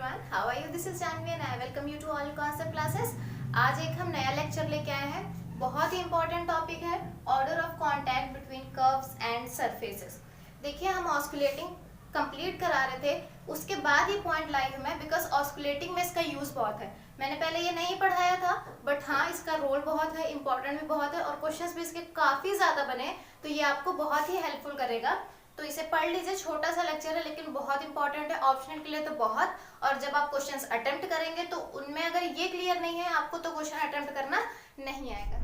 everyone, how are you? This is Janvi and I welcome you to all concept classes. आज एक हम नया lecture लेके आए हैं. बहुत ही इंपॉर्टेंट टॉपिक है order of contact between curves and surfaces. देखिए हम ऑस्कुलेटिंग कंप्लीट करा रहे थे, उसके बाद ये पॉइंट लाई हूँ मैं बिकॉज ऑस्कुलेटिंग में इसका यूज बहुत है. मैंने पहले ये नहीं पढ़ाया था बट हाँ इसका रोल बहुत है, इंपॉर्टेंट भी बहुत है और क्वेश्चंस भी इसके काफी ज्यादा बने, तो ये आपको बहुत ही हेल्पफुल करेगा. तो इसे पढ़ लीजिए, छोटा सा लेक्चर है लेकिन बहुत इंपॉर्टेंट है, ऑप्शनल के लिए तो बहुत. और जब आप क्वेश्चंस अटेम्प्ट करेंगे तो उनमें अगर ये क्लियर नहीं है आपको तो क्वेश्चन अटेम्प्ट करना नहीं आएगा.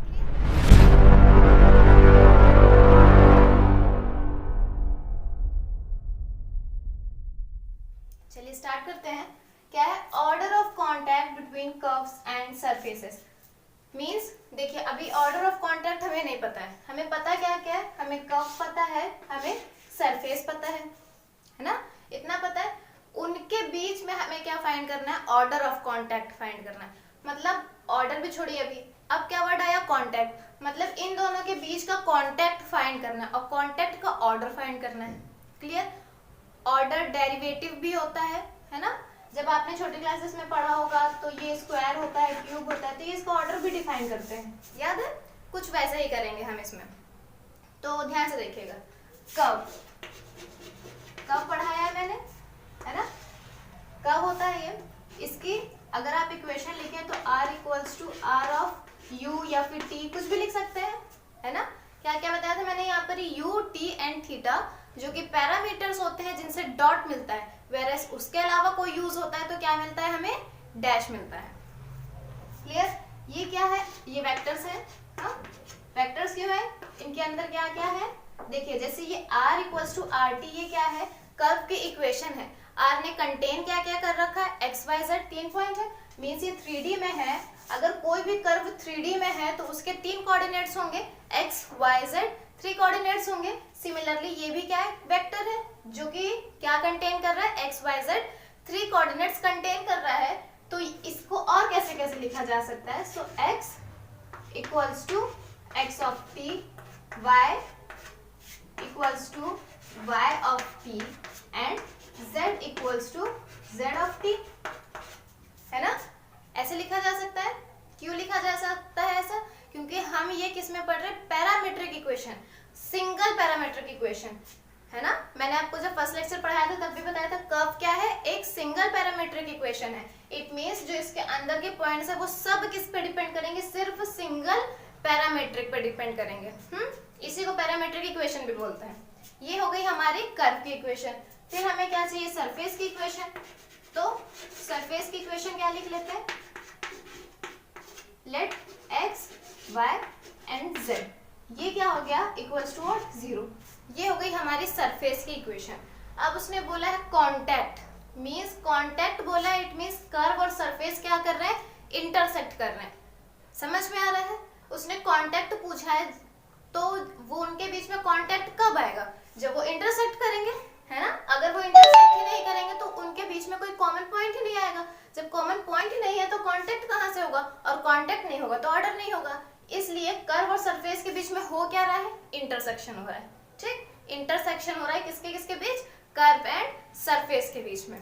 चलिए स्टार्ट करते हैं. क्या है order of contact between curves and surfaces. Means देखिए अभी ऑर्डर ऑफ कॉन्टैक्ट हमें नहीं पता है, हमें पता क्या क्या है, हमें कर्व पता है, हमें सरफेस पता है ना, इतना पता है. उनके बीच में हमें क्या फाइंड करना है, ऑर्डर ऑफ कॉन्टैक्ट फाइंड करना है. मतलब ऑर्डर भी छोड़िए, अभी अब क्या वर्ड आया, कॉन्टैक्ट. मतलब इन दोनों के बीच का कॉन्टैक्ट फाइंड करना है और कॉन्टैक्ट का ऑर्डर फाइंड करना है. क्लियर. ऑर्डर डेरिवेटिव भी होता है ना. जब आपने छोटी क्लासेस में पढ़ा होगा तो ये स्क्वायर होता है, क्यूब होता है, तो ये इसका ऑर्डर भी डिफाइन करते हैं, याद है. कुछ वैसा ही करेंगे हम इसमें, तो ध्यान से देखिएगा. कर्व पढ़ाया है मैंने, है ना. कर्व होता है ये, इसकी अगर आप इक्वेशन लिखें तो r equals to R of u या फिर t, कुछ भी लिख सकते हैं, है ना. क्या क्या बताया था मैंने यहाँ पर, u, t एंड थीटा जो कि पैरामीटर्स होते हैं जिनसे डॉट मिलता है, वेरएस उसके अलावा कोई यूज होता है तो क्या मिलता है, हमें डैश मिलता है. क्लियर. ये क्या है, ये वेक्टर्स है. हाँ वेक्टर्स क्यों है, इनके अंदर क्या क्या है देखिए. जैसे ये r equals to R T, ये क्या है, कर्व की इक्वेशन है. r ने कंटेन क्या क्या कर रखा है, x y z, 3 पॉइंट है. मीन्स ये 3D में है. अगर कोई भी कर्व 3D में है तो उसके 3 कोऑर्डिनेट्स होंगे, x y z 3 कोऑर्डिनेट्स होंगे. सिमिलरली ये भी क्या है, वेक्टर है जो कि क्या कंटेन कर रहा है, x y z 3 coordinates contain कर रहा है. तो इसको और कैसे कैसे लिखा जा सकता है. So x equals to x of t, y equals to y of t and z equals to z of t, है ना. ऐसे लिखा जा सकता है. क्यों लिखा जा सकता है ऐसा, क्योंकि हम ये किस में पढ़ रहे हैं, parametric equation, single parametric equation, है ना. मैंने आपको जब फर्स्ट लेक्चर पढ़ाया था तब भी बताया था कर्व क्या है, एक सिंगल पैरामीट्रिक इक्वेशन है. इट मींस जो इसके अंदर के पॉइंट्स है वो सब किस पे डिपेंड करेंगे, सिर्फ सिंगल पैरामीट्रिक पे डिपेंड करेंगे. इसी को पैरामीट्रिक इक्वेशन भी बोलते हैं. ये हो गई हमारी कर्व की इक्वेशन. फिर हमें क्या चाहिए, सरफेस की इक्वेशन. तो सरफेस की इक्वेशन क्या लिख लेते हैं, let x y and z, ये क्या हो गया, इक्वल्स टू 0. ये हो गई हमारी सरफेस की इक्वेशन. अब उसने बोला है कांटेक्ट, मींस कांटेक्ट बोला है, इट मींस कर्व और सरफेस क्या कर रहे हैं, इंटरसेक्ट कर रहे हैं. समझ में आ रहा है. उसने कांटेक्ट पूछा है तो वो उनके बीच में कांटेक्ट कब आएगा, जब वो इंटरसेक्ट करेंगे, है ना. अगर वो इंटरसेक्ट ही नहीं करेंगे तो उनके बीच में कोई कॉमन पॉइंट ही नहीं आएगा. जब कॉमन पॉइंट ही नहीं है तो कांटेक्ट कहाँ से होगा, और कांटेक्ट नहीं होगा तो ऑर्डर नहीं होगा. इसलिए कर्व और सरफेस के बीच में हो क्या रहा है, इंटरसेक्शन हो रहा है. ठीक, इंटरसेक्शन हो रहा है किसके किसके बीच, कर्व एंड सरफेस के बीच में.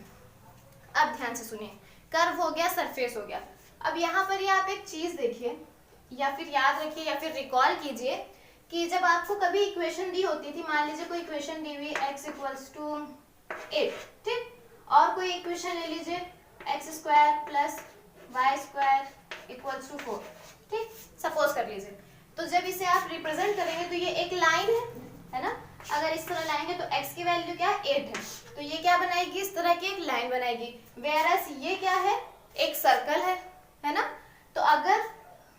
अब ध्यान से सुनिए, कर्व हो गया, सरफेस हो गया. अब यहाँ पर ये आप एक चीज देखिए या फिर याद रखिए या फिर रिकॉल कीजिए कि जब आपको कभी इक्वेशन दी होती थी, मान लीजिए कोई इक्वेशन दी हुई x इक्वल्स टू 8, ठीक, और कोई इक्वेशन ले लीजिए x square plus Y square equals to 4, ठीक, सपोज कर लीजिए. तो जब इसे आप रिप्रेजेंट करेंगे तो ये एक लाइन है ना. अगर इस तरह लाएंगे तो x की वैल्यू क्या है, 8 है, तो ये क्या बनाएगी, इस तरह की एक लाइन बनाएगी. वेयरएस ये क्या है, एक सर्कल है ना. तो अगर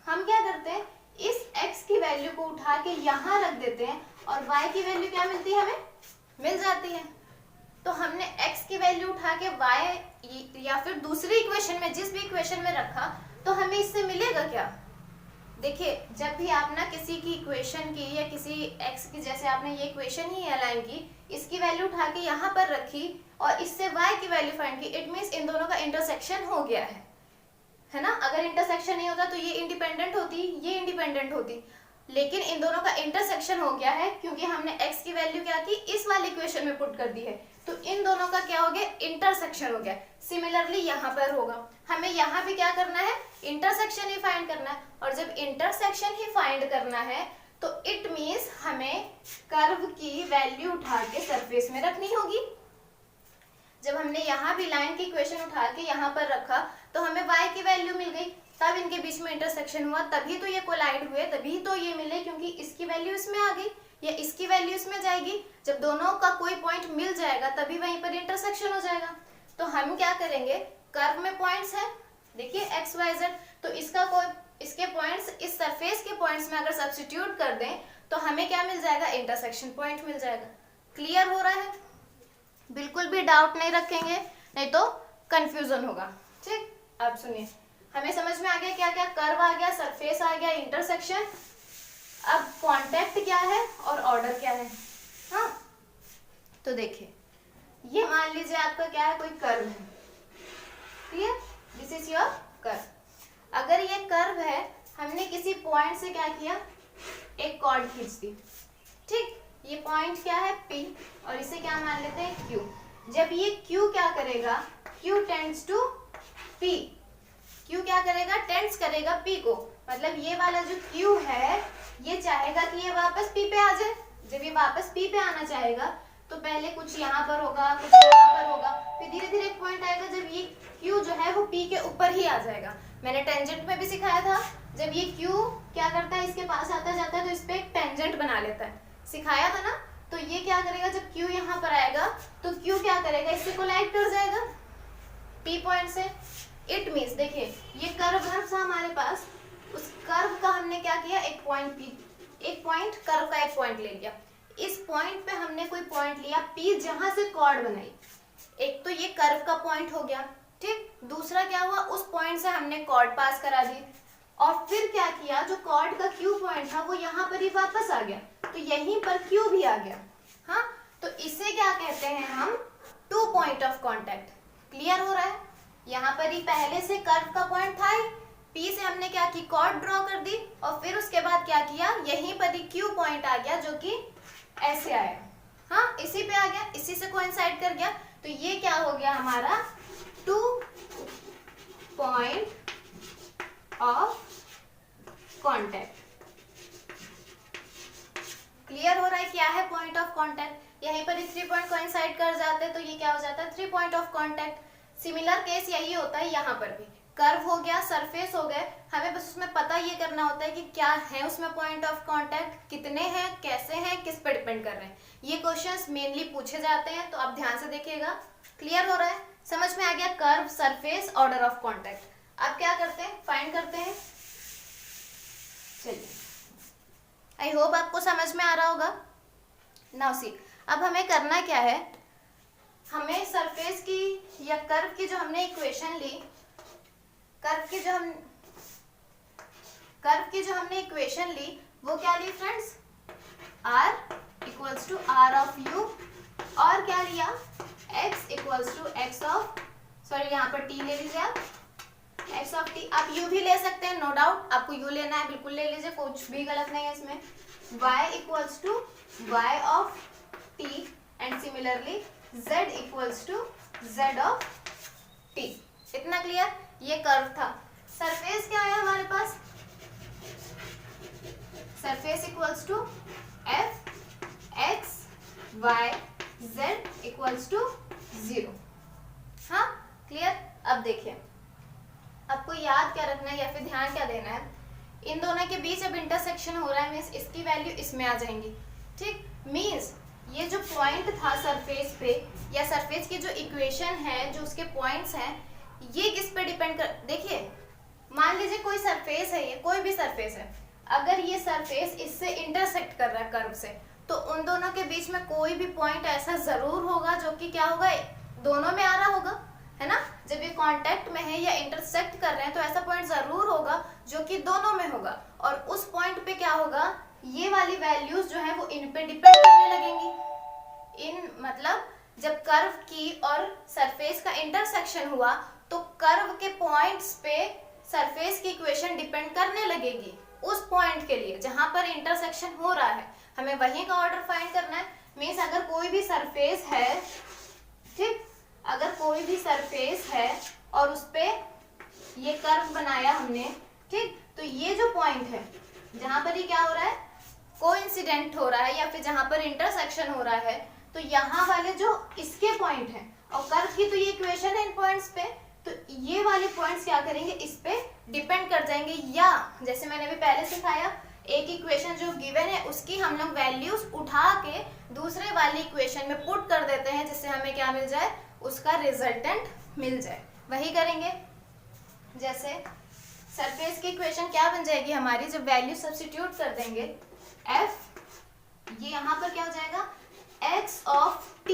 हम क्या करते हैं, इस x की वैल्यू को उठा के यहाँ रख देते हैं और y की वैल्यू क्या मिलती है, हमें मिल जाती है. तो हमने x की वैल्यू उठा के y या फिर दूसरी इक्वेशन में, जिस भी इक्वेशन में रखा, तो हमें इससे मिलेगा क्या. देखिए जब भी आप ना किसी की इक्वेशन की या किसी x की, जैसे आपने ये इक्वेशन ही अलाइन की, इसकी वैल्यू उठा के यहाँ पर रखी और इससे y की वैल्यू फाइंड की, इट मीन्स इन दोनों का इंटरसेक्शन हो गया है ना. अगर इंटरसेक्शन नहीं होता तो ये इंडिपेंडेंट होती, ये इंडिपेंडेंट होती, लेकिन इन दोनों का इंटरसेक्शन हो गया है क्योंकि हमने x की वैल्यू क्या की, इस वाली इक्वेशन में पुट कर दी है. तो इन दोनों का क्या हो गया, इंटरसेक्शन हो गया। सिमिलरली यहाँ पर होगा, हमें यहाँ भी क्या करना है, इंटरसेक्शन ही फाइंड करना है। और जब इंटरसेक्शन ही फाइंड करना है तो इट मीन्स हमें कर्व की वैल्यू उठा के सरफेस में रखनी होगी। जब हमने यहाँ भी लाइन की इक्वेशन उठा के यहाँ पर रखा तो हमें y की वैल्यू मिल गई, तब इनके बीच में इंटरसेक्शन हुआ, तभी तो ये कोलाइड हुए, तभी तो ये मिले, क्योंकि इसकी वैल्यू इसमें आ गई या इसकी वैल्यू इसमें जाएगी। जब दोनों का कोई पॉइंट मिल जाएगा तभी वहीं पर इंटरसेक्शन हो जाएगा। तो हम क्या करेंगे, कर्व में पॉइंट्स हैं, देखिए एक्स वाई जेड, तो इसके पॉइंट्स इस सरफेस के पॉइंट्स में अगर सब्स्टिट्यूट कर दें तो हमें क्या मिल जाएगा, इंटरसेक्शन पॉइंट मिल जाएगा। क्लियर हो रहा है, बिल्कुल भी डाउट नहीं रखेंगे, नहीं तो कंफ्यूजन होगा। ठीक, अब सुनिए, हमें समझ में आ गया क्या क्या, कर्व आ गया, सरफेस आ गया, इंटरसेक्शन। अब कांटेक्ट क्या है और ऑर्डर क्या है। हाँ, तो देखिए, ये मान लीजिए आपका क्या है, कोई कर्व है, clear, this is your curve. अगर ये कर्व है, हमने किसी पॉइंट से क्या किया, एक कॉर्ड खींच दी, ठीक, ये पॉइंट क्या है P और इसे क्या मान लेते हैं Q। जब ये Q क्या करेगा, Q tends to P, Q क्या करेगा, टेंड्स करेगा P को, मतलब ये वाला जो Q है ये चाहेगा कि ये वापस P पे आ जाए। जब ये वापस P पे आना चाहेगा तो पहले कुछ यहाँ पर होगा, कुछ यहाँ पर होगा, फिर धीरे धीरे एक पॉइंट आएगा जब ये Q जो है वो P के ऊपर ही आ जाएगा। मैंने टेंजेंट में भी सिखाया था, जब ये Q क्या करता है, इसके पास आता जाता है तो इस पे एक टेंजेंट बना लेता है, सिखाया था ना। तो ये क्या करेगा, जब Q यहाँ पर आएगा तो Q क्या करेगा, इससे कोलाइड कर जाएगा P पॉइंट से। इट मीन्स देखिए, ये कर्व था हमारे पास, उस कर्व का हमने क्या किया, एक पॉइंट P, एक पॉइंट, कर्व का एक पॉइंट ले लिया। इस पॉइंट पे हमने कोई पॉइंट लिया P जहां से कॉर्ड बनाई, एक तो ये कर्व का पॉइंट हो गया, ठीक, दूसरा क्या हुआ, उस पॉइंट से हमने कॉर्ड पास करा दी, और फिर क्या किया, जो कॉर्ड का Q पॉइंट था वो यहाँ पर ही वापस आ गया, तो यहीं पर Q भी आ गया। हाँ, तो इसे क्या कहते हैं हम, two point of contact. Clear हो रहा है, यहाँ पर ही पहले से कर्व का पॉइंट था ही, P से हमने क्या की, कॉर्ड ड्रॉ कर दी, और फिर उसके बाद क्या किया, यहीं पर ही Q पॉइंट आ गया जो कि ऐसे आया। हाँ, इसी पे आ गया, इसी से कोइंसाइड कर गया, तो ये क्या हो गया हमारा, two point of contact. Clear हो रहा है क्या है पॉइंट ऑफ कांटेक्ट। यहीं पर 3 पॉइंट कोइंसाइड कर जाते हैं तो ये क्या हो जाता है, 3 point of contact. Similar case यही होता है यहाँ पर भी, कर्व हो गया, सरफेस हो गए, हमें बस उसमें पता ये करना होता है कि क्या है उसमें पॉइंट ऑफ कांटेक्ट, कितने हैं, कैसे हैं, किस पर डिपेंड कर रहे हैं। ये क्वेश्चंस मेनली पूछे जाते हैं, तो आप ध्यान से देखिएगा। क्लियर हो रहा है, समझ में आ गया, curve, surface, order of contact. अब क्या करते हैं, फाइंड करते हैं। चलिए, आई होप आपको समझ में आ रहा होगा। नाउ सी, अब हमें करना क्या है, हमें सरफेस की या कर्व की जो हमने इक्वेशन ली, कर्व की जो हमने इक्वेशन ली वो क्या ली friends, r equals to r of u, और क्या लिया, x equals to x of, sorry यहाँ पर t ले लीजिए आप, x ऑफ t, आप u भी ले सकते हैं, नो डाउट, आपको u लेना है बिल्कुल ले लीजिए, कुछ भी गलत नहीं है इसमें। y equals to y of t and similarly z equals to z of t। इतना क्लियर, ये कर्व था। सरफेस क्या है हमारे पास, surface equals to f x y z equals to 0। हाँ, क्लियर। अब देखिए, आपको याद क्या रखना है या फिर ध्यान क्या देना है, इन दोनों के बीच अब इंटरसेक्शन हो रहा है, मीन्स इसकी वैल्यू इसमें आ जाएंगी, ठीक। मीन्स ये जो पॉइंट था सरफेस पे, या सरफेस की जो इक्वेशन है, जो उसके पॉइंट्स हैं, ये किस पे डिपेंड कर, देखिए मान लीजिए कोई सरफेस है, ये कोई भी सरफेस है, अगर ये सरफेस इससे इंटरसेक्ट कर रहा है कर्व से, तो उन दोनों के बीच में कोई भी पॉइंट ऐसा जरूर होगा जो कि क्या होगा, दोनों में आ रहा होगा, है ना। जब ये कांटेक्ट में है या इंटरसेक्ट कर रहे हैं तो ऐसा पॉइंट जरूर होगा जो कि दोनों में होगा, और उस पॉइंट पे क्या होगा, ये वाली वैल्यूज जो है वो इन पे डिपेंड करने लगेंगी। इन मतलब जब कर्व की और सरफेस का इंटरसेक्शन हुआ तो कर्व के पॉइंट्स पे सरफेस की इक्वेशन डिपेंड करने लगेगी उस पॉइंट के लिए जहां पर इंटरसेक्शन हो रहा है। हमें वहीं का ऑर्डर फाइंड करना है। मींस अगर कोई भी सरफेस है ठीक, अगर कोई भी सरफेस है और उस पे ये कर्व बनाया हमने, ठीक, तो ये जो पॉइंट है जहां पर ये क्या हो रहा है, कोइंसिडेंट हो रहा है या फिर जहां पर इंटरसेक्शन हो रहा है, तो यहाँ वाले जो इसके पॉइंट हैं और कर्व की तो ये इक्वेशन है इन पॉइंट्स पे, तो ये वाले पॉइंट्स क्या करेंगे, इस पे डिपेंड कर जाएंगे, या जैसे मैंने अभी पहले सिखाया एक इक्वेशन जो गिवन है उसकी हम लोग वैल्यूज उठा के दूसरे वाली इक्वेशन में पुट कर देते हैं, जिससे हमें क्या मिल जाए, उसका रिजल्टेंट मिल जाए। वही करेंगे, जैसे सरफेस की इक्वेशन क्या बन जाएगी हमारी, जब वैल्यू सब्स्टिट्यूट कर देंगे f, ये यहाँ पर क्या हो जाएगा, x ऑफ t,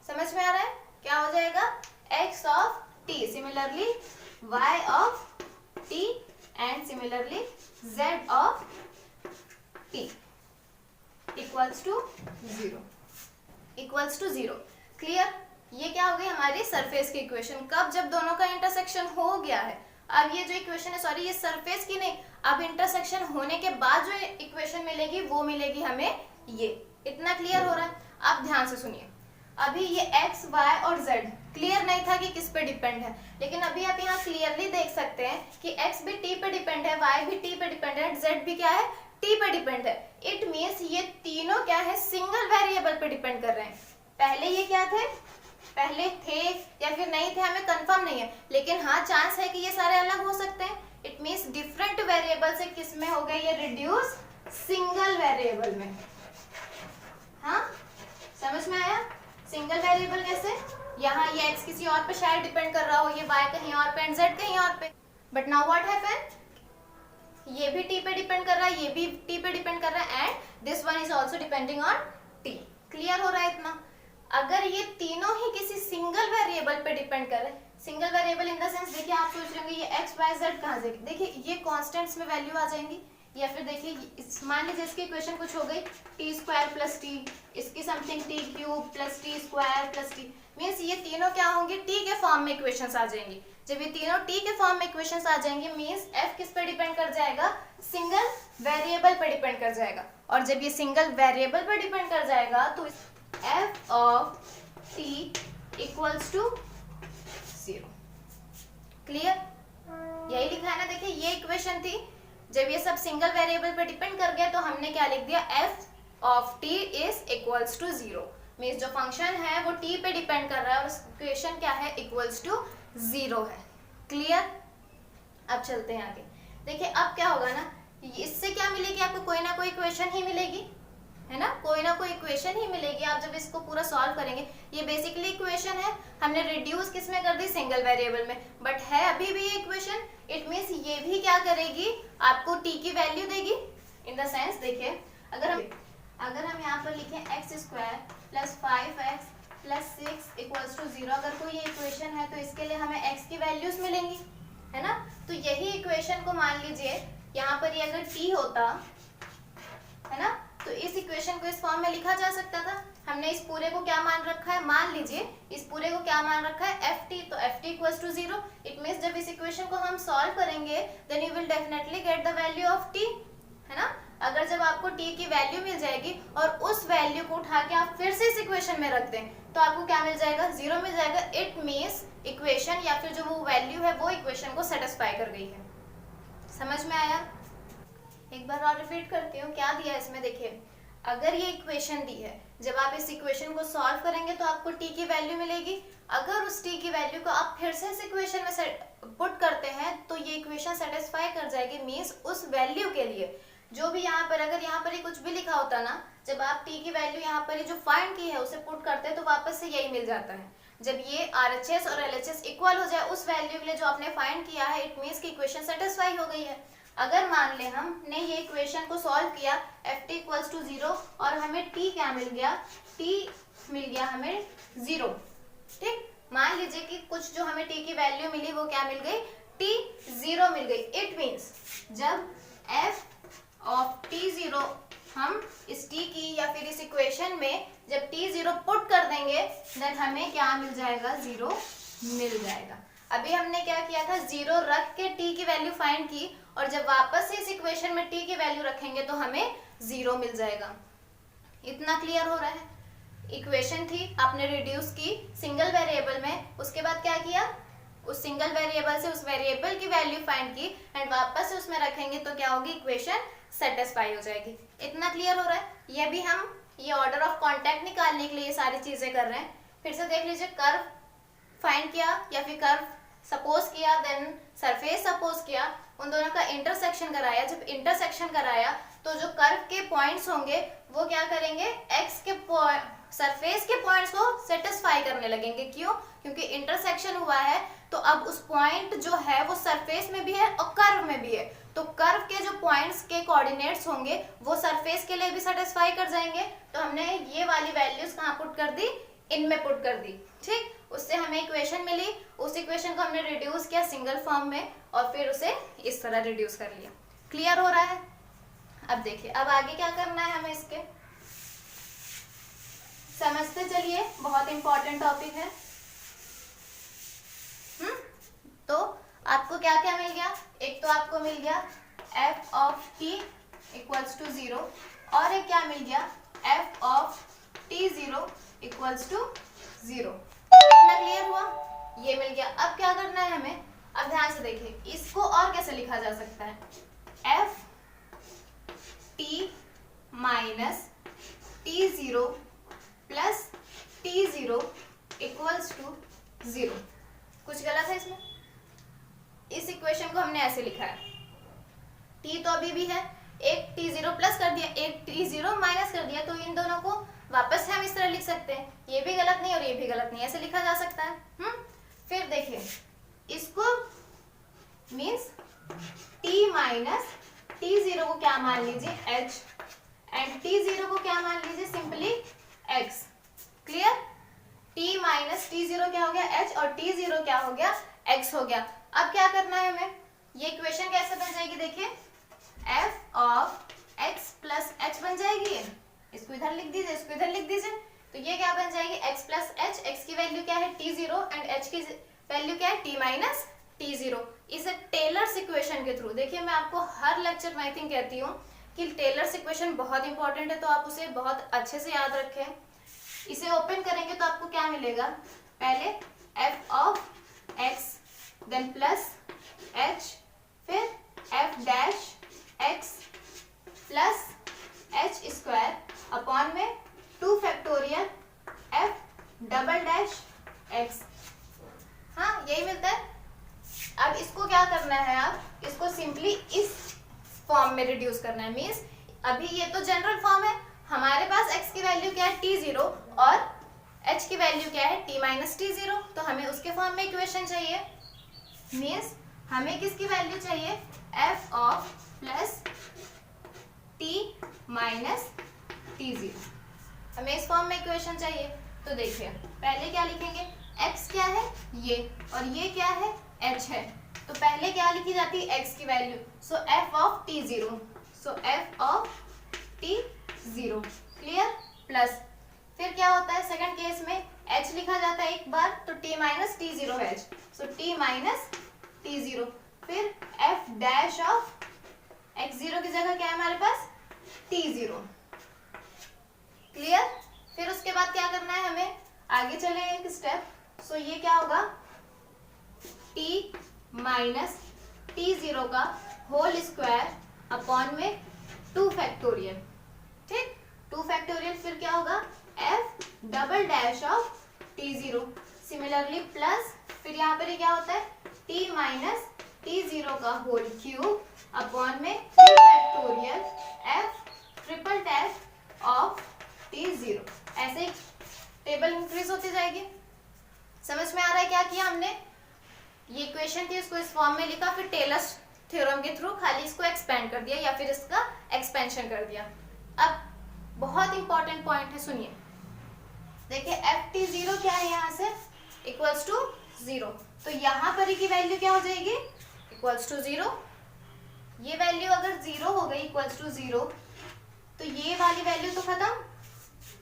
समझ में आ रहा है, क्या हो जाएगा, x of t, similarly y of t and similarly z of t equals to 0। Clear, ये क्या हो गई हमारी सरफेस की इक्वेशन। कब, जब दोनों का इंटरसेक्शन हो गया है। अब ये जो इक्वेशन है, सॉरी ये सरफेस की नहीं, अब इंटरसेक्शन होने के बाद जो इक्वेशन मिलेगी वो मिलेगी हमें ये। इतना क्लियर हो रहा है। अब ध्यान से सुनिए, अभी ये x, y और z क्लियर नहीं था कि किस पे डिपेंड है, लेकिन अभी आप यहाँ क्लियरली देख सकते हैं कि x भी t पे डिपेंड है, y भी t पे डिपेंड है, z भी क्या है, t पे डिपेंड है। इट मीन्स ये तीनों क्या है, सिंगल वेरिएबल पे डिपेंड कर रहे हैं। पहले ये क्या थे, पहले थे या फिर नहीं थे, हमें कंफर्म नहीं है, लेकिन हाँ चांस है कि ये सारे अलग हो सकते हैं। इट मीन्स डिफरेंट वेरिएबल से किस में हो गए ये रिड्यूस, सिंगल वेरिएबल में। हाँ समझ में आया, सिंगल वेरिएबल कैसे, यहाँ ये x किसी और पे शायद डिपेंड कर रहा हो, ये y कहीं और पे एंड z कहीं और पे, बट नाउ व्हाट हैपन, ये भी t पे डिपेंड कर रहा है, ये भी t पे डिपेंड कर रहा है, and this one is also depending on t। Clear हो रहा है इतना। अगर ये तीनों ही किसी सिंगल वेरिएबल पे डिपेंड कर रहे हैं, single variable in the sense, देखिए आप सोच रहे होंगे ये x y z कहाँ से, देखिए ये कांस्टेंट्स में वैल्यू आ जाएंगी, या फिर देखिए मान लीजिए इसकी इक्वेशन कुछ हो गई टी स्क्वायर प्लस टी, इसकी something T cube plus T square plus T, means ये तीनों क्या होंगे, टी के फॉर्म में इक्वेशंस आ जाएंगी। जब ये तीनों टी के फॉर्म में इक्वेशंस आ जाएंगे, मीन्स एफ किस पे डिपेंड कर जाएगा, सिंगल वेरिएबल पे डिपेंड कर जाएगा। और जब ये सिंगल वेरिएबल पे डिपेंड कर जाएगा तो F of T equals to 0। Clear, यही लिखा है ना। देखिए ये इक्वेशन थी, जब ये सब सिंगल वेरिएबल पे डिपेंड कर गया तो हमने क्या लिख दिया, f of t is equals to 0। Means जो फंक्शन है वो t पे डिपेंड कर रहा है और इक्वेशन क्या है, इक्वल्स टू 0 है। क्लियर, अब चलते हैं आगे। देखिए अब क्या होगा ना, इससे क्या मिलेगी आपको, कोई ना कोई इक्वेशन ही मिलेगी, है ना, कोई ना कोई इक्वेशन ही मिलेगी। आप जब इसको पूरा सॉल्व करेंगे, ये बेसिकली इक्वेशन है, हमने रिड्यूस किस में कर दी, सिंगल वेरिएबल में, बट है अभी भी ये इक्वेशन। इट मींस ये भी क्या करेगी, आपको t की वैल्यू देगी। इन द सेंस देखिए, अगर हम यहाँ पर लिखें x square plus 5x plus 6 equals to 0, अगर कोई ये इक्वेशन है तो इसके लिए हमें x की वैल्यूज मिलेंगी, है ना। तो यही इक्वेशन को मान लीजिए यहाँ पर ये अगर t होता, है ना, तो इस इक्वेशन को इस फॉर्म में लिखा जा सकता था। हमने इस पूरे को क्या मान रखा है, मान लीजिए इस पूरे को क्या मान रखा है, ft, तो ft equals to 0। It means जब इस इक्वेशन को हम सॉल्व करेंगे then you will definitely get the value of t, है ना। अगर जब आपको t की वैल्यू मिल जाएगी और उस वैल्यू को उठा के आप फिर से इस इक्वेशन में रख दें तो आपको क्या मिल जाएगा, 0 मिल जाएगा। इट मींस इक्वेशन या फिर जो वो वैल्यू है वो इक्वेशन को सेटिस्फाई कर गई है। समझ में आया, एक बार और रिपीट करती हूँ क्या दिया है इसमें। देखिए अगर ये इक्वेशन दी है, जब आप इस इक्वेशन को सॉल्व करेंगे तो आपको t की वैल्यू मिलेगी। अगर उस t की वैल्यू को आप फिर से इस इक्वेशन में पुट करते हैं तो ये इक्वेशन सेटिस्फाई कर जाएगी। मींस उस वैल्यू के लिए जो भी यहाँ पर, अगर यहाँ पर ही कुछ भी लिखा होता ना, जब आप t की वैल्यू यहाँ पर ही जो फाइंड की है उसे पुट करते हैं तो वापस से यही मिल जाता है। जब ये RHS और LHS इक्वल हो जाए उस वैल्यू के लिए जो आपने फाइंड किया है, इट मींस की इक्वेशन सेटिस्फाई हो गई है। अगर मान ले हमने ये इक्वेशन को सॉल्व किया ft इक्वल्स टू 0 और हमें t क्या मिल गया, t मिल गया हमें 0, ठीक। मान लीजिए कि कुछ जो हमें t की वैल्यू मिली वो क्या मिल गई, t 0 मिल गई। इट मींस जब f ऑफ t 0 हम इस t की या फिर इस इक्वेशन में जब t 0 पुट कर देंगे देन हमें क्या मिल जाएगा, 0 मिल जाएगा। अभी हमने क्या किया था, 0 रख के t की वैल्यू फाइंड की और जब वापस से इस इक्वेशन में t की वैल्यू रखेंगे तो हमें 0 मिल जाएगा। इतना क्लियर हो रहा है। इक्वेशन थी, आपने रिड्यूस की सिंगल वेरिएबल में, उसके बाद क्या किया, उस सिंगल वेरिएबल से उस वेरिएबल की वैल्यू फाइंड की एंड वापस से उसमें रखेंगे तो क्या होगी, इक्वेशन सेटिस्फाई हो जाएगी। इतना क्लियर हो रहा है। ये भी हम ये ऑर्डर ऑफ कांटेक्ट निकालने के लिए ये सारी चीजें कर रहे हैं। फिर से देख लीजिए, कर्व फाइंड किया या फिर कर्व सपोज किया, देन सरफेस सपोज किया, उन दोनों का इंटरसेक्शन कराया। जब इंटरसेक्शन कराया तो जो कर्व के पॉइंट्स होंगे वो क्या करेंगे, एक्स के सरफेस के पॉइंट्स को सेटिस्फाई करने लगेंगे। क्यों, क्योंकि इंटरसेक्शन हुआ है तो अब उस पॉइंट जो है वो सरफेस में भी है और कर्व में भी है, तो कर्व के जो पॉइंट्स के कोऑर्डिनेट्स होंगे वो सरफेस के लिए भी सेटिस्फाई कर जाएंगे। तो हमने ये वाली वैल्यूज कहाँ पुट कर दी, इनमें पुट कर दी। ठीक, उससे हमें इक्वेशन मिली, उस इक्वेशन को हमने रिड्यूस किया सिंगल फॉर्म में और फिर उसे इस तरह रिड्यूस कर लिया। क्लियर हो रहा है। अब देखिए, अब आगे क्या करना है हमें, इसके समझते चलिए, बहुत इंपॉर्टेंट टॉपिक है। तो आपको क्या क्या मिल गया, एक तो आपको मिल गया f of t equals to 0 और एक क्या मिल गया, f of t0 equals to 0। इतना क्लियर हुआ, ये मिल गया। अब क्या करना है हमें, अब ध्यान से देखिए, इसको और कैसे लिखा जा सकता है, f t minus t0 plus t0 equals to 0। कुछ गलत है इसमें, इस इक्वेशन को हमने ऐसे लिखा है, t तो अभी भी है, एक t0 प्लस कर दिया, एक t0 माइनस कर दिया, तो इन दोनों को वापस से हम इस तरह लिख सकते हैं। ये भी गलत नहीं और ये भी गलत नहीं, ऐसे लिखा जा सकता है। फिर देखिए, इसको मीन्स t माइनस t0 को क्या मान लीजिए, h, एंड t0 को क्या मान लीजिए, simply x। Clear, t minus t0 क्या हो गया, h, और t0 क्या हो गया, x हो गया। अब क्या करना है हमें, ये इक्वेशन कैसे बन जाएगी, देखिए f of x plus h बन जाएगी। इसको इधर लिख दीजिए, इसको इधर लिख दीजिए, तो ये क्या बन जाएगी, x प्लस h, x की वैल्यू क्या है t0 एंड h की वैल्यू क्या है t माइनस t0। इसे टेलर्स इक्वेशन के थ्रू, देखिए मैं आपको हर लेक्चर में आई थिंक कहती हूँ कि टेलर्स इक्वेशन बहुत इंपॉर्टेंट है, तो आप उसे बहुत अच्छे से याद रखें। इसे ओपन करेंगे तो आपको क्या मिलेगा, पहले f of x then plus h, फिर f dash x plus h square upon में 2 factorial f double dash x। हाँ, यही मिलता है। अब इसको क्या करना है, आप इसको सिंपली इस फॉर्म में रिड्यूस करना है। मींस अभी ये तो जनरल फॉर्म है, हमारे पास x की वैल्यू क्या है t0 और h की वैल्यू क्या है t माइनस t0, तो हमें उसके फॉर्म में इक्वेशन चाहिए। मींस हमें किसकी वैल्यू चाहिए, f of plus t minus t0, हमें इस फॉर्म में इक्वेशन चाहिए। तो देखिए पहले क्या लिखेंगे, x क्या है ये और ये क्या है h है, तो पहले क्या लिखी जाती है x की value, so f of t0, so f of t0। Clear, plus फिर क्या होता है सेकंड केस में h लिखा जाता है एक बार, तो t माइनस t0 है, सो t माइनस t0, फिर f डैश ऑफ x0 की जगह क्या है हमारे पास t0। क्लियर, फिर उसके बाद क्या करना है हमें, आगे चले एक स्टेप, सो ये क्या होगा t माइनस t0 का होल स्क्वायर अपॉन में 2 फैक्टोरियल। ठीक, 2 फैक्टोरियल, फिर क्या होगा f double dash of t0, similarly plus फिर यहाँ पर क्या होता है t माइनस t0 का होल क्यूब अपॉन में 3 factorial f triple dash of t0। ऐसे टेबल इंक्रीज होती जाएगी। समझ में आ रहा है क्या किया हमने, ये इक्वेशन थी उसको इस फॉर्म में लिखा, फिर टेलर्स थ्योरम के थ्रू खाली इसको एक्सपेंड कर दिया या फिर इसका एक्सपेंशन कर दिया। अब बहुत इंपॉर्टेंट पॉइंट है, सुनिए, देखिए ft0 क्या है यहाँ से इक्वल्स टू 0, तो यहाँ पर की वैल्यू क्या हो जाएगी इक्वल्स टू 0। ये वैल्यू अगर 0 हो गई इक्वल्स टू 0, तो ये वाली वैल्यू तो खत्म,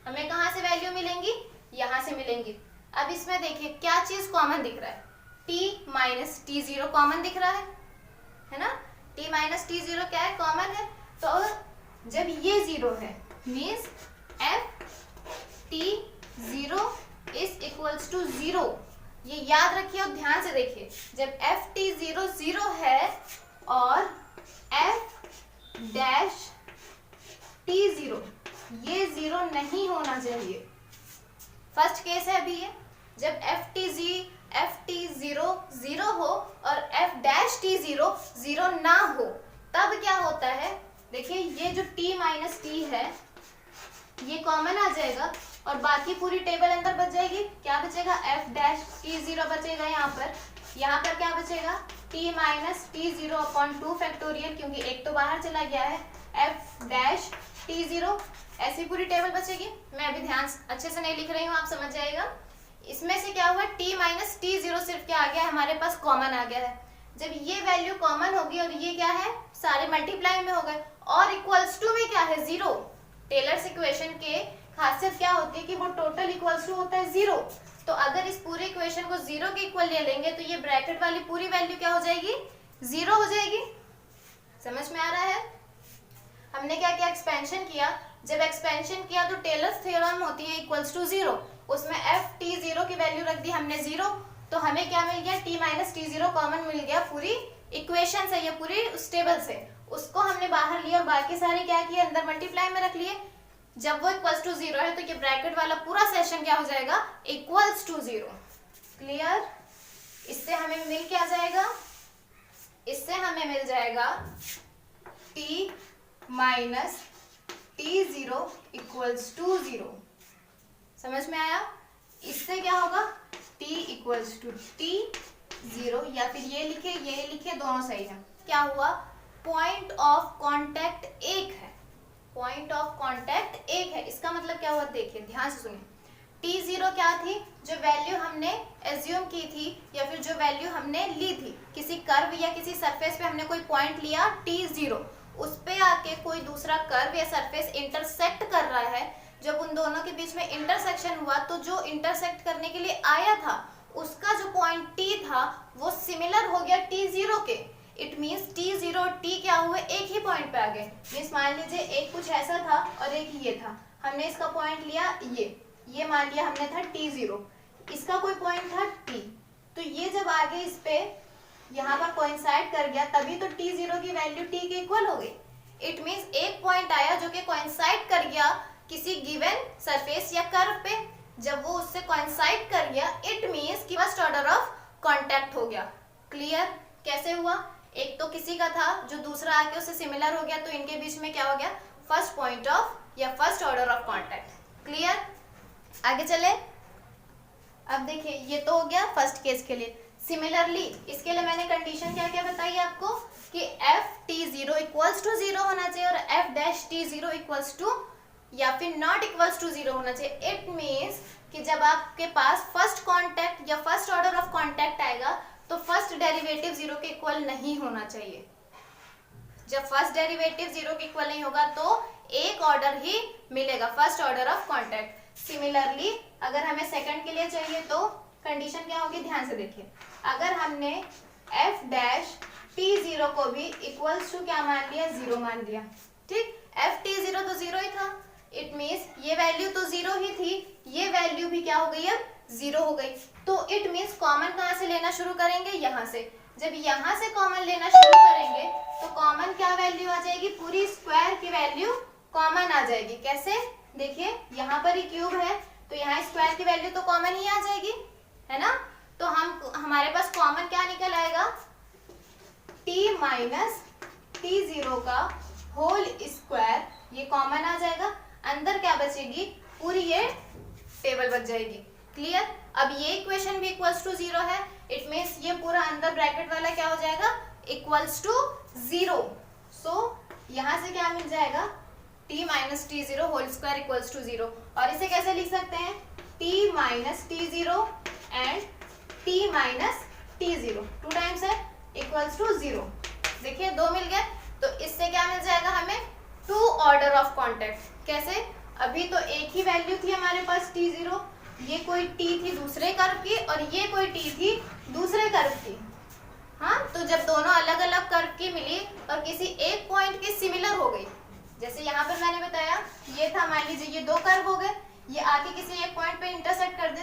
हमें कहाँ से वैल्यू मिलेंगी, यहाँ से मिलेंगी। अब इसमें देखिए क्या चीज कॉमन दिख रहा है, t माइनस t0 कॉमन दिख रहा है ना, t माइनस t0 क्या है कॉमन है, तो जब ये 0 है means f t 0 is equals to 0। ये याद रखिए और ध्यान से देखिए, जब ft0 0 है और f डैश t0 ये 0 नहीं होना चाहिए। फर्स्ट केस है अभी ये, जब ft0 0 हो और f डैश t0 0 ना हो, तब क्या होता है, देखिए ये जो t माइनस टी है ये कॉमन आ जाएगा और बाकी पूरी टेबल अंदर बच जाएगी। क्या बचेगा, f डैश t0 बचेगा। यहाँ पर क्या बचेगा, t minus t0 upon 2 factorial, क्योंकि एक तो बाहर चला गया है, f डैश t0, ऐसी पूरी टेबल बचेगी। मैं अभी ध्यान अच्छे से नहीं लिख रही हूँ, आप समझ जाएगा। इसमें से क्या हुआ, t माइनस t0 सिर्फ क्या आ गया है, हमारे पास कॉमन आ गया है। जब ये वैल्यू कॉमन होगी और ये क्या है, सारे मल्टीप्लाई में हो गए, और इक्वल्स टू में क्या है, 0। टेलर्स इक्वेशन के खासियत क्या होती है कि वो टोटल इक्वल्स टू होता है 0। तो अगर इस पूरे इक्वेशन को 0 के इक्वल ले लेंगे तो ये ब्रैकेट वाली पूरी वैल्यू क्या हो जाएगी, 0 हो जाएगी। समझ में आ रहा है। हमने क्या किया, एक्सपेंशन किया। जब एक्सपेंशन किया तो टेलर्स थ्योरम होती है इक्वल्स टू 0, उसमें f t0 की वैल्यू रख दी हमने 0, तो हमें क्या मिल गया, t माइनस t0 कॉमन मिल गया पूरी इक्वेशन से, ये पूरी उस टेबल से। उसको हमने बाहर लिया और बाकी सारे क्या किए, अंदर मल्टीप्लाई में रख लिए। जब वो इक्वल्स टू 0 है तो ये ब्रैकेट वाला पूरा सेशन क्या हो जाएगा, इक्वल्स टू 0। क्लियर। इससे हमें मिल क्या जाएगा, इससे हमें मिल जाएगा t minus t0 equals to 0। समझ में आया। इससे क्या होगा, t इक्वल्स टू t0, या फिर ये लिखे दोनों सही है। क्या हुआ, पॉइंट ऑफ कांटेक्ट 1 है, पॉइंट ऑफ कांटेक्ट 1 है। इसका मतलब क्या हुआ, देखिए ध्यान से सुनिए। t0 क्या थी, जो वैल्यू हमने एज्यूम की थी या फिर जो वैल्यू हमने ली थी, किसी कर्व या किसी सरफेस पे हमने कोई पॉइंट लिया t0, उस पे आके कोई दूसरा कर्व या सरफेस इंटरसेक्ट कर रहा है। जब उन दोनों के बीच में इंटरसेक्शन हुआ तो जो इंटरसेक्ट करने के लिए आया था उसका जो पॉइंट t था वो सिमिलर हो गया t0 के। इट मीन्स t0 और t क्या हुए, एक ही पॉइंट पे आ गए। मीन्स मान लीजिए एक कुछ ऐसा था और एक ये था, हमने इसका पॉइंट लिया ये मान लिया हमने था t0, इसका कोई पॉइंट था t, तो ये जब आगे इस पे यहाँ पर कोइंसाइड कर गया तभी तो t0 की वैल्यू t के इक्वल हो गई। इट मीन्स एक पॉइंट आया जो कि कोइंसाइड कर गया किसी गिवन सरफेस या कर्व पे, जब वो उससे कोइंसाइड कर गया इट मीन्स कि फर्स्ट ऑर्डर ऑफ कांटेक्ट हो गया। क्लियर। कैसे हुआ, एक तो किसी का था जो दूसरा आके उससे सिमिलर हो गया, तो इनके बीच में क्या हो गया, फर्स्ट पॉइंट ऑफ या first order of contact. Clear. आगे चले। अब देखिए ये तो हो गया फर्स्ट केस के लिए। सिमिलरली इसके लिए मैंने कंडीशन क्या क्या बताई आपको कि f t0 इक्वल्स टू 0 होना चाहिए और f dash t0 equals to या फिर नॉट इक्वल्स टू 0 होना चाहिए। इट मीन्स कि जब आपके पास फर्स्ट कांटेक्ट या फर्स्ट ऑर्डर ऑफ कांटेक्ट आएगा तो फर्स्ट डेरिवेटिव 0 के इक्वल नहीं होना चाहिए। जब फर्स्ट डेरिवेटिव 0 के इक्वल नहीं होगा तो एक ऑर्डर ही मिलेगा, first order of contact. Similarly अगर हमें सेकंड के लिए चाहिए तो कंडीशन क्या होगी, ध्यान से देखिए। अगर हमने f डैश t0 को भी इक्वल्स टू क्या मान लिया, 0 मान लिया, ठीक। f t0 तो 0 ही था, इट मीन्स ये वैल्यू तो 0 ही थी, ये वैल्यू भी क्या हो गई, अब 0 हो गई। तो इट मीन्स कॉमन कहाँ से लेना शुरू करेंगे, यहाँ से। जब यहाँ से कॉमन लेना शुरू करेंगे तो कॉमन क्या वैल्यू आ जाएगी, पूरी स्क्वायर की वैल्यू कॉमन आ जाएगी। कैसे, देखिए यहाँ पर ही क्यूब है तो यहाँ स्क्वायर की वैल्यू तो कॉमन ही आ जाएगी, है ना। तो हमारे पास कॉमन क्या निकल आएगा, t माइनस t0 का होल स्क्वायर, ये कॉमन आ जाएगा। अंदर क्या बचेगी, पूरी ये टेबल बच जाएगी। क्लियर। अब ये इक्वेशन भी इक्वल्स टू 0 है, इट मीन्स ये पूरा अंदर ब्रैकेट वाला क्या हो जाएगा, इक्वल्स टू 0। सो यहाँ से क्या मिल जाएगा, t minus t0 whole square equals to 0। और इसे कैसे लिख सकते हैं, t minus t0 and t minus t0 2 times है इक्वल्स टू 0। देखिए 2 मिल गए, तो इससे क्या मिल जाएगा हमें, 2 ऑर्डर ऑफ कांटेक्ट। कैसे, अभी तो एक ही वैल्यू थी हमारे पास t0, ये कोई t थी दूसरे कर्व की और ये कोई t थी दूसरे कर्व की। हाँ, तो जब दोनों अलग अलग कर्व की मिली और किसी एक पॉइंट की सिमिलर हो गई, जैसे यहाँ पर मैंने बताया ये था, मान लीजिए ये 2 कर्व हो गए, ये आके किसी एक पॉइंट पे इंटरसेक्ट कर दे,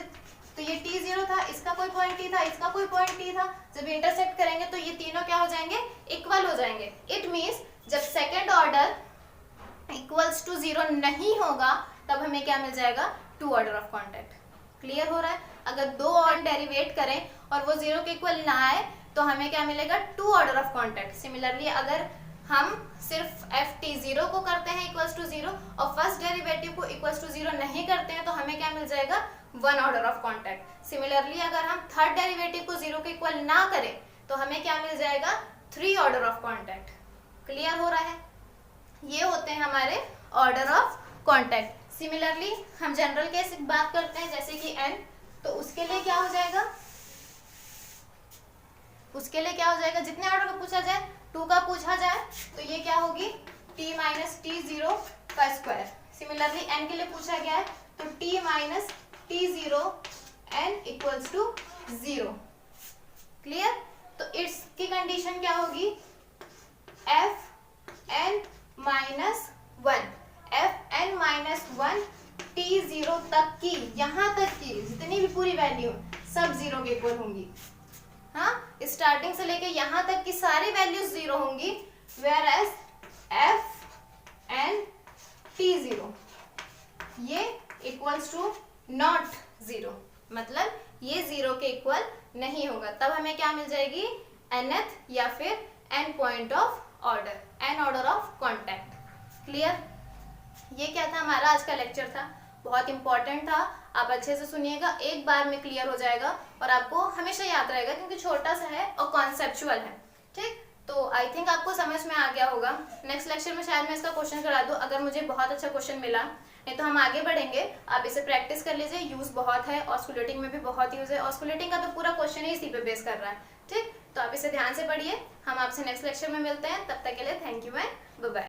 तो ये t0 था, इसका कोई पॉइंट t था, इसका कोई पॉइंट t था, जब इंटरसेक्ट करेंगे तो ये तीनों क्या हो जाएंगे, इक्वल हो जाएंगे। इट मींस जब सेकंड ऑर्डर इक्वल्स टू 0 नहीं होगा तब हमें क्या मिल जाएगा, 2 ऑर्डर ऑफ कॉन्टैक्ट। क्लियर हो रहा है? अगर 2 और डेरिवेट करें और वो 0 के इक्वल ना आए तो हमें क्या मिलेगा, 2 ऑर्डर ऑफ कॉन्टैक्ट। सिमिलरली अगर हम सिर्फ ft0 को करते हैं इक्वल्स टू 0 और फर्स्ट डेरिवेटिव को इक्वल्स टू 0 नहीं करते हैं तो हमें क्या मिल जाएगा, 1 ऑर्डर ऑफ कॉन्टैक्ट। सिमिलरली अगर हम थर्ड डेरिवेटिव को 0 के इक्वल ना करें तो हमें क्या मिल जाएगा, 3 ऑर्डर ऑफ कॉन्टैक्ट। क्लियर हो रहा है? ये होते हैं हमारे ऑर्डर ऑफ कॉन्टैक्ट। सिमिलरली हम जनरल केस की बात करते हैं जैसे कि n, तो उसके लिए क्या हो जाएगा, उसके लिए क्या हो जाएगा, जितने ऑर्डर का पूछा जाए, 2 का पूछा जाए तो ये क्या होगी, t माइनस t0 का स्क्वायर। सिमिलरली n के लिए पूछा गया है तो t minus t0 n equals to 0। Clear? तो इसकी कंडीशन क्या होगी, f n minus 1, f n minus 1 t0 तक की, यहाँ तक की जितनी भी पूरी वैल्यू सब 0 के इक्वल होंगी। हाँ, स्टार्टिंग से लेके यहाँ तक की सारी वैल्यूज 0 होंगी, where as f n t0 ये इक्वल्स टू नॉट 0, मतलब ये 0 के इक्वल नहीं होगा। तब हमें क्या मिल जाएगी, nth या फिर n point of order, n order of contact. Clear? ये क्या था, हमारा आज का लेक्चर था, बहुत इंपॉर्टेंट था। आप अच्छे से सुनिएगा, एक बार में क्लियर हो जाएगा और आपको हमेशा याद रहेगा क्योंकि छोटा सा है और कॉन्सेप्चुअल है। ठीक, तो आई थिंक आपको समझ में आ गया होगा। नेक्स्ट लेक्चर में शायद मैं इसका क्वेश्चन करा दूं, अगर मुझे बहुत अच्छा क्वेश्चन मिला, नहीं तो हम आगे बढ़ेंगे। आप इसे प्रैक्टिस कर लीजिए, यूज बहुत है, ऑस्कुलेटिंग में भी बहुत यूज है। ऑस्कुलेटिंग का तो पूरा क्वेश्चन ही इसी पे बेस कर रहा है। ठीक, तो आप इसे ध्यान से पढ़िए। हम आपसे नेक्स्ट लेक्चर में मिलते हैं, तब तक के लिए thank you and bye bye.